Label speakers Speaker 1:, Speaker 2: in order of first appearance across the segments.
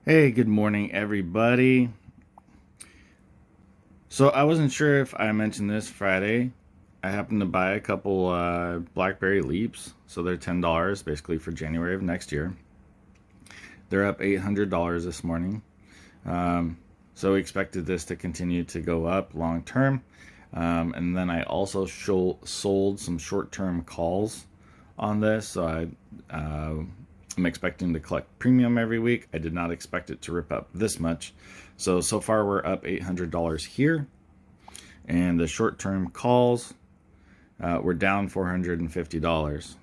Speaker 1: Hey, good morning, everybody. So I wasn't sure if I mentioned this Friday. I happened to buy a couple BlackBerry Leaps, so they're $10 basically for January of next year. They're up $800 this morning. So we expected this to continue to go up long term. And then I also sold some short-term calls on this, so I'm expecting to collect premium every week. I did not expect it to rip up this much. So far we're up $800 here. And the short-term calls, we're down $450.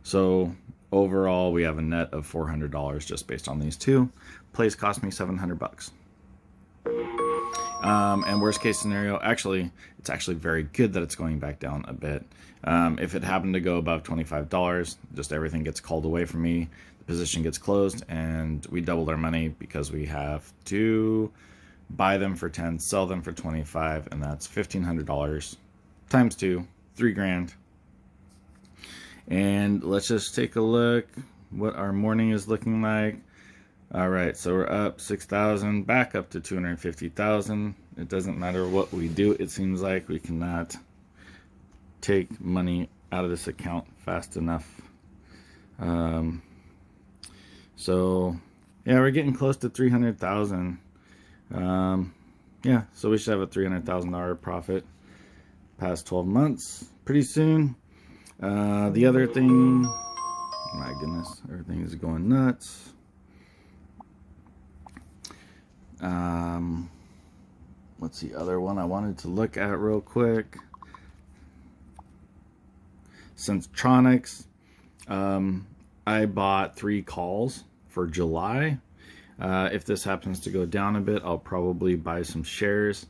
Speaker 1: So overall we have a net of $400 just based on these two. Plays cost me $700. And worst case scenario, it's actually very good that it's going back down a bit. If it happened to go above $25, just everything gets called away from me, the position gets closed, and we doubled our money because we have to buy them for 10, sell them for 25, and that's $1,500 times 2, $3,000. And let's just take a look what our morning is looking like. All right, so we're up 6,000, back up to 250,000. It doesn't matter what we do. It seems like we cannot take money out of this account fast enough. So yeah, we're getting close to 300,000. Yeah, so we should have a $300,000 profit past 12 months pretty soon. The other thing, my goodness, everything is going nuts. What's the other one I wanted to look at real quick? Centronics. I bought 3 calls for July. If this happens to go down a bit, I'll probably buy some shares.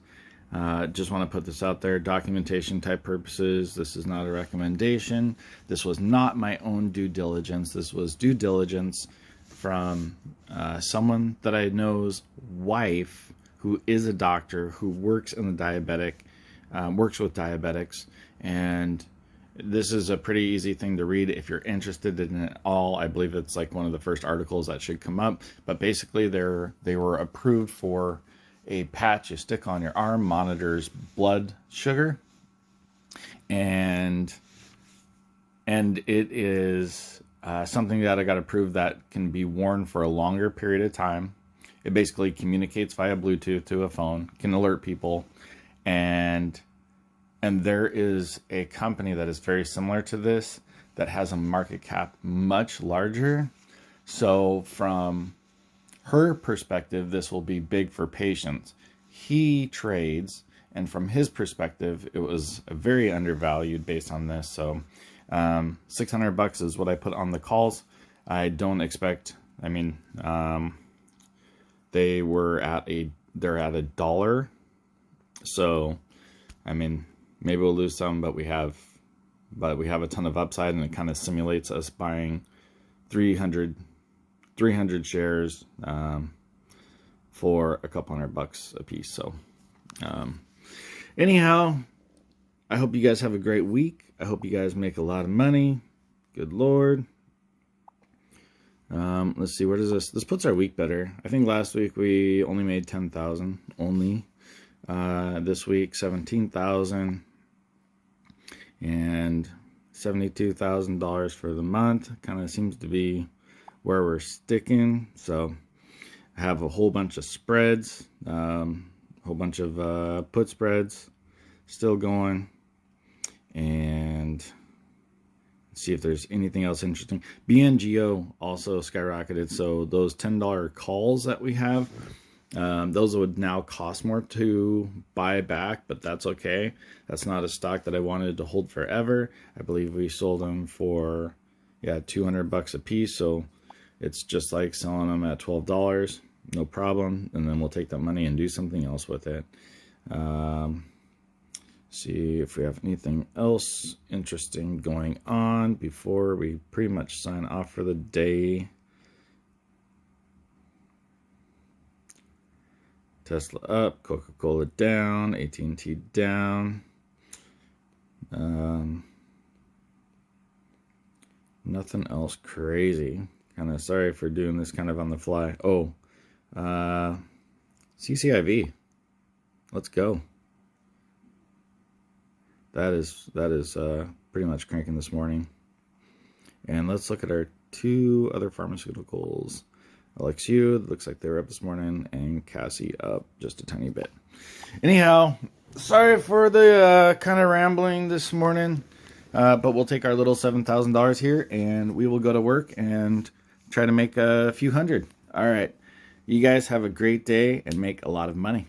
Speaker 1: Just want to put this out there, documentation type purposes. This is not a recommendation. This was not my own due diligence. This was due diligence from someone that I know's wife, who is a doctor, who works in the works with diabetics, and this is a pretty easy thing to read if you're interested in it all. I believe it's like one of the first articles that should come up, but basically they were approved for a patch you stick on your arm, monitors blood sugar, and it is something that I got approved that can be worn for a longer period of time. It basically communicates via Bluetooth to a phone, can alert people, and there is a company that is very similar to this that has a market cap much larger. So from her perspective, this will be big for patients. He trades, and from his perspective, it was very undervalued based on this. So $600 is what I put on the calls. I don't expect, they're at $1. So, maybe we'll lose some, but we have a ton of upside, and it kind of simulates us buying 300 shares for a couple $100 a piece. So, anyhow, I hope you guys have a great week. I hope you guys make a lot of money. Good Lord. Let's see, where does this puts our week better. I think last week we only made 10,000 only. This week 17,000 and $72,000 for the month. Kind of seems to be where we're sticking. So I have a whole bunch of spreads, whole bunch of put spreads still going, and see if there's anything else interesting. BNGO also skyrocketed, so those $10 calls that we have, those would now cost more to buy back, but that's okay. That's not a stock that I wanted to hold forever. I believe we sold them for $200 a piece, so it's just like selling them at $12, no problem, and then we'll take that money and do something else with it. See if we have anything else interesting going on before we pretty much sign off for the day. Tesla up, Coca-Cola down, AT&T down. Nothing else crazy. Kind of sorry for doing this kind of on the fly. Oh, CCIV. Let's go. That is pretty much cranking this morning. And let's look at our two other pharmaceuticals. LXU, looks like they were up this morning, and Cassie up just a tiny bit. Anyhow, sorry for the kind of rambling this morning, but we'll take our little $7,000 here, and we will go to work and try to make a few hundred. All right. You guys have a great day and make a lot of money.